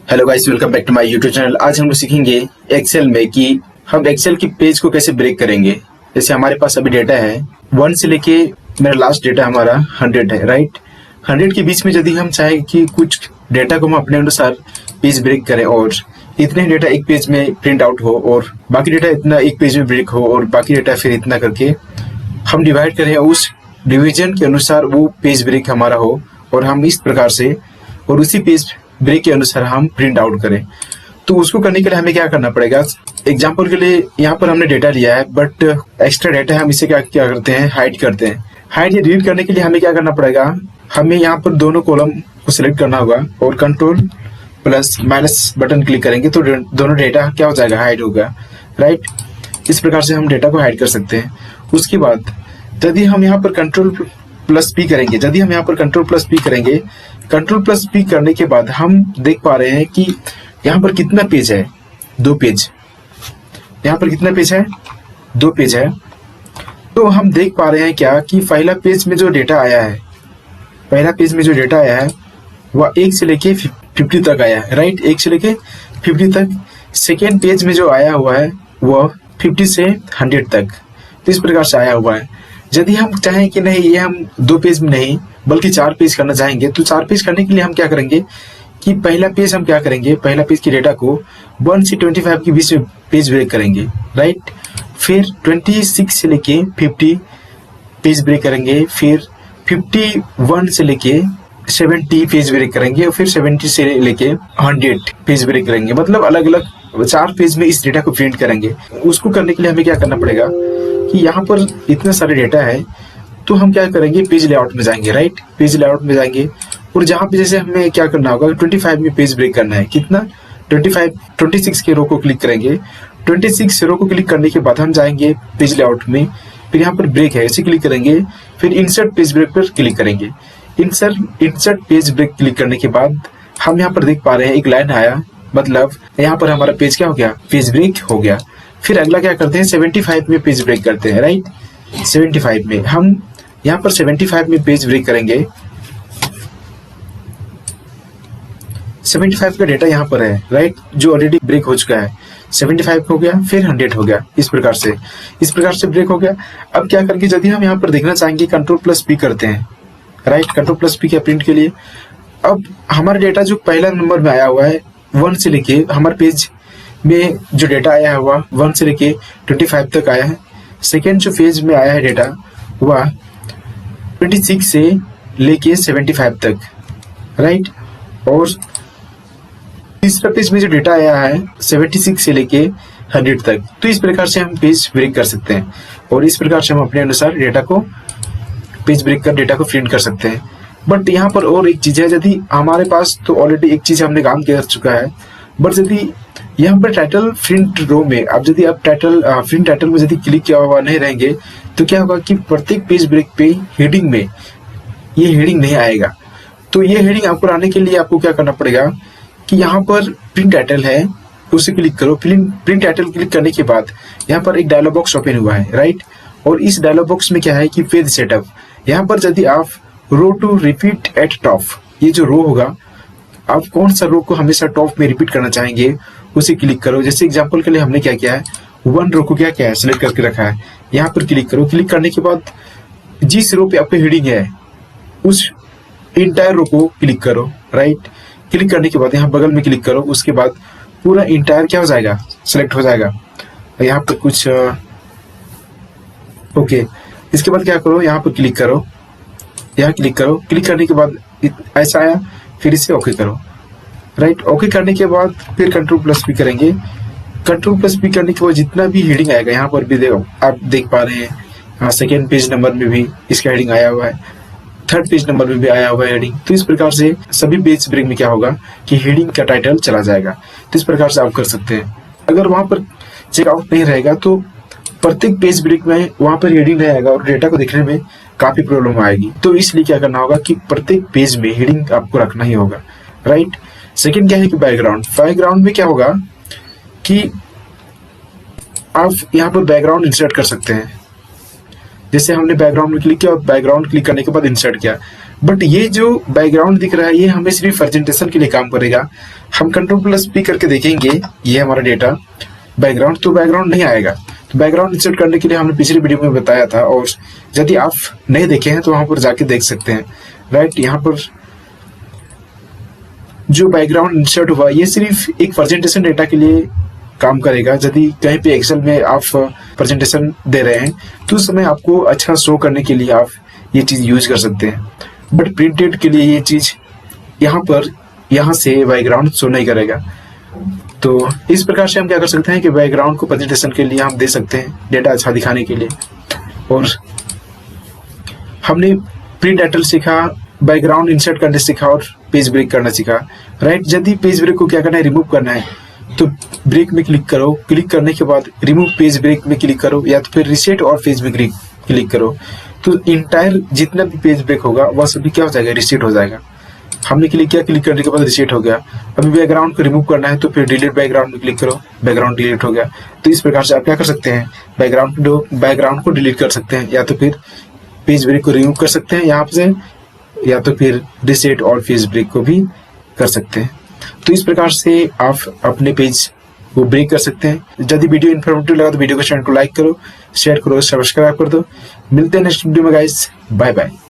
Hello guys, welcome back to my YouTube channel. आज हम लोग सीखेंगे एक्सेल में कि हम एक्सेल की पेज को कैसे ब्रेक करेंगे। जैसे हमारे पास अभी डेटा है 1 से लेके मेरा लास्ट डेटा हमारा 100 है, राइट। 100 के बीच में यदि हम चाहें कि कुछ डेटा को हम अपने अनुसार पेज ब्रेक करें और इतने डेटा एक पेज में प्रिंट आउट हो और बाकी डेटा इतना एक पेज में ब्रेक हो और बाकी डेटा फिर इतना करके हम डिवाइड करें, उस डिवीजन के अनुसार वो पेज ब्रेक हमारा हो और हम इस प्रकार से और उसी पेज ब्रेक के अनुसार हम प्रिंट आउट करें। तो उसको करने के लिए हमें क्या करना पड़ेगा। एग्जांपल के लिए यहाँ पर हमने डेटा लिया है बट एक्स्ट्रा डेटा है, हम इसे क्या क्या करते हैं, हाइड करते हैं। हाइड या डिलीट करने के लिए हमें क्या करना पड़ेगा, हमें यहाँ पर दोनों कॉलम को सिलेक्ट करना होगा और control plus minus button click करेंगे तो दोनों डेटा क्या हो जाएगा, हाइड होगा, राइट। इस प्रकार से हम डेटा को हाइड कर सकते हैं। उसके बाद यदि हम यहाँ पर कंट्रोल प्लस पी करेंगे, कंट्रोल प्लस पी करने के बाद हम देख पा रहे हैं कि यहाँ पर कितना पेज है, 2 पेज। यहाँ पर कितना पेज है, 2 पेज है। तो हम देख पा रहे हैं क्या कि पहला पेज में जो डेटा आया है वह 1 से लेके 50 तक आया है, राइट। 1 से लेके 50 तक। सेकेंड पेज में जो आया हुआ है वह 50 से 100 तक। तो इस प्रकार से आया हुआ है। यदि हम चाहें कि नहीं, ये हम 2 पेज में नहीं बल्कि 4 पेज करना चाहेंगे, तो 4 पेज करने के लिए हम क्या करेंगे कि पहला पेज के डेटा को 1 से 25 के बीच में पेज ब्रेक करेंगे, राइट। फिर 26 से लेके 50 पेज ब्रेक करेंगे, फिर 51 से लेके 70 पेज ब्रेक करेंगे और फिर 70 से लेके 100 पेज ब्रेक करेंगे। मतलब अलग अलग 4 पेज में इस डेटा को प्रिंट करेंगे। उसको करने के लिए हमें क्या करना पड़ेगा कि यहाँ पर इतना सारे डेटा है, तो हम क्या करेंगे, पेज लेआउट में जाएंगे, राइट। पेज लेआउट में जाएंगे और जहाँ पे जैसे हमें क्या करना होगा, 25 में पेज ब्रेक करना है। कितना, 26 के रो को क्लिक करेंगे। 26 रो को क्लिक करने के बाद हम जाएंगे पेज लेआउट में, फिर यहाँ पर ब्रेक है, इसे क्लिक करेंगे, फिर इंसर्ट पेज ब्रेक पर क्लिक करेंगे। इंसर्ट पेज ब्रेक क्लिक करने के बाद हम यहाँ पर देख पा रहे हैं एक लाइन आया, मतलब यहाँ पर हमारा पेज क्या हो गया, पेज ब्रेक हो गया। फिर अगला क्या करते हैं, 75 में पेज ब्रेक करते हैं, राइट। 75 में हम यहाँ पर 75 में पेज ब्रेक करेंगे। 75 का डेटा यहाँ पर है, राइट, जो ऑलरेडी ब्रेक हो चुका है। 75 हो गया, फिर 100 हो गया। इस प्रकार से ब्रेक हो गया। अब क्या करके यदि हम यहाँ पर देखना चाहेंगे, कंट्रोल प्लस पी करते हैं, राइट। कंट्रोल प्लस पी क्या, प्रिंट के लिए। अब हमारा डेटा जो पहला नंबर में आया हुआ है 1 से लेके, हमारे पेज में जो डेटा आया हुआ 1 से लेके 25 तक आया है। सेकेंड जो पेज में आया है डेटा वह 26 से लेके 75 तक, राइट। और तीसरा पेज में जो डेटा आया है 76 से लेके 100 तक। तो इस प्रकार से हम पेज ब्रेक कर सकते हैं और इस प्रकार से हम अपने अनुसार डेटा को पेज ब्रेक कर डेटा को प्रिंट कर सकते हैं। बट यहाँ पर और एक चीज है, यदि हमारे पास तो ऑलरेडी एक चीज हमने काम कर चुका है, बट यदि यहाँ पर टाइटल प्रिंट रो में अब यदि आप प्रिंट टाइटल में यदि क्लिक किया हुआ नहीं रहेंगे तो क्या होगा कि प्रत्येक पेज ब्रेक पे हेडिंग में ये हेडिंग नहीं आएगा। तो ये हेडिंग आपको लाने के लिए आपको क्या करना पड़ेगा कि यहाँ पर प्रिंट टाइटल है, उसे क्लिक करो। प्रिंट टाइटल क्लिक करने के बाद यहाँ पर एक डायलॉग बॉक्स ओपन हुआ है, राइट। और इस डायलॉग बॉक्स में क्या है कि पेज सेटअप। यहाँ पर यदि आप रो टू रिपीट एट टॉप, ये जो रो होगा, आप कौन सा रो को हमेशा टॉप में रिपीट करना चाहेंगे उसे क्लिक करो। जैसे एग्जांपल के लिए हमने क्या किया है, 1 रो को क्या है, सिलेक्ट करके रखा है। यहाँ पर क्लिक करो। क्लिक करने के बाद जिस रो पे आपकी हेडिंग है उस इंटायर रो को क्लिक करो, राइट। क्लिक करने के बाद यहाँ बगल में क्लिक करो। उसके बाद पूरा इंटायर क्या हो जाएगा, सिलेक्ट हो जाएगा। यहाँ पर कुछ ओके। इसके बाद क्या करो, यहाँ पर क्लिक करो, यहाँ क्लिक करो। क्लिक करने के बाद ऐसा आया, फिर इसे ओके करो, राइट। ओके करने के बाद फिर कंट्रोल प्लस पी करेंगे। कंट्रोल प्लस पी करने के बाद जितना भी हेडिंग आएगा, यहाँ पर भी आप देख पा रहे हैं, सेकेंड पेज नंबर में भी इसका हेडिंग आया हुआ है, थर्ड पेज नंबर में भी आया हुआ है हेडिंग। तो इस प्रकार से सभी पेज ब्रेक में क्या होगा कि हेडिंग का टाइटल चला जाएगा। तो इस प्रकार से आप कर सकते हैं। अगर वहां पर चेकआउट नहीं रहेगा तो प्रत्येक पेज ब्रेक में वहां पर हेडिंग नहीं आएगा और डेटा को देखने में काफी प्रॉब्लम आएगी। तो इसलिए क्या करना होगा कि प्रत्येक पेज में हेडिंग आपको रखना ही होगा, राइट। सेकंड क्या है कि बैकग्राउंड में क्या होगा कि आप यहाँ पर बैकग्राउंड इंसर्ट कर सकते हैं। जैसे हमने बैकग्राउंड में क्लिक किया और बैकग्राउंड क्लिक करने के बाद इंसर्ट किया। बट ये जो बैकग्राउंड दिख रहा है ये हमें सिर्फ प्रेजेंटेशन के लिए काम करेगा। हम Ctrl+P करके देखेंगे, ये हमारा डेटा बैकग्राउंड, तो बैकग्राउंड नहीं आएगा। तो बैकग्राउंड इंसर्ट करने के लिए हमने पिछले वीडियो में बताया था, और यदि आप नहीं देखे हैं तो वहां पर जाके देख सकते हैं। राइट, यहाँ पर जो बैकग्राउंड इंसर्ट हुआ ये सिर्फ एक प्रेजेंटेशन डेटा के लिए काम करेगा। यदि कहीं पे एक्सेल में आप प्रेजेंटेशन दे रहे हैं तो उस समय आपको अच्छा शो करने के लिए आप ये चीज यूज कर सकते हैं, बट प्रिंटेड के लिए ये चीज यहाँ से बैकग्राउंड शो नहीं करेगा। तो इस प्रकार से हम क्या कर सकते हैं कि बैकग्राउंड को प्रेजेंटेशन के लिए हम दे सकते हैं, डेटा अच्छा दिखाने के लिए। और हमने प्रिंट टाइटल सीखा, बैकग्राउंड इंसर्ट करने सीखा और पेज ब्रेक करना सीखा। राइट, यदि पेज ब्रेक को क्या करना है, रिमूव करना है, तो ब्रेक में क्लिक करो, क्लिक करने के बाद रिमूव पेज ब्रेक में क्लिक करो, या तो फिर रिसेट और पेज में क्लिक करो। तो इंटायर जितना भी पेज ब्रेक होगा वह सभी क्या हो जाएगा, रिसेट हो जाएगा। हमने क्लिक किया, क्लिक करने के बाद रिसेट हो गया। अभी बैकग्राउंड को रिमूव करना है तो फिर डिलीट बैकग्राउंड में क्लिक करो, बैकग्राउंड डिलीट हो गया। तो इस प्रकार से आप क्या कर सकते हैं, बैकग्राउंड को डिलीट कर सकते हैं, या तो फिर पेज ब्रेक को रिमूव कर सकते हैं यहाँ से, या तो फिर रिसेट और पेज ब्रेक को भी कर सकते हैं। तो इस प्रकार से आप अपने पेज को ब्रेक कर सकते हैं। यदि वीडियो इन्फॉर्मेटिव लगा तो वीडियो को चैनल को लाइक करो, शेयर करो, सब्सक्राइब कर दो। मिलते हैं नेक्स्ट वीडियो में गाइस, बाय बाय।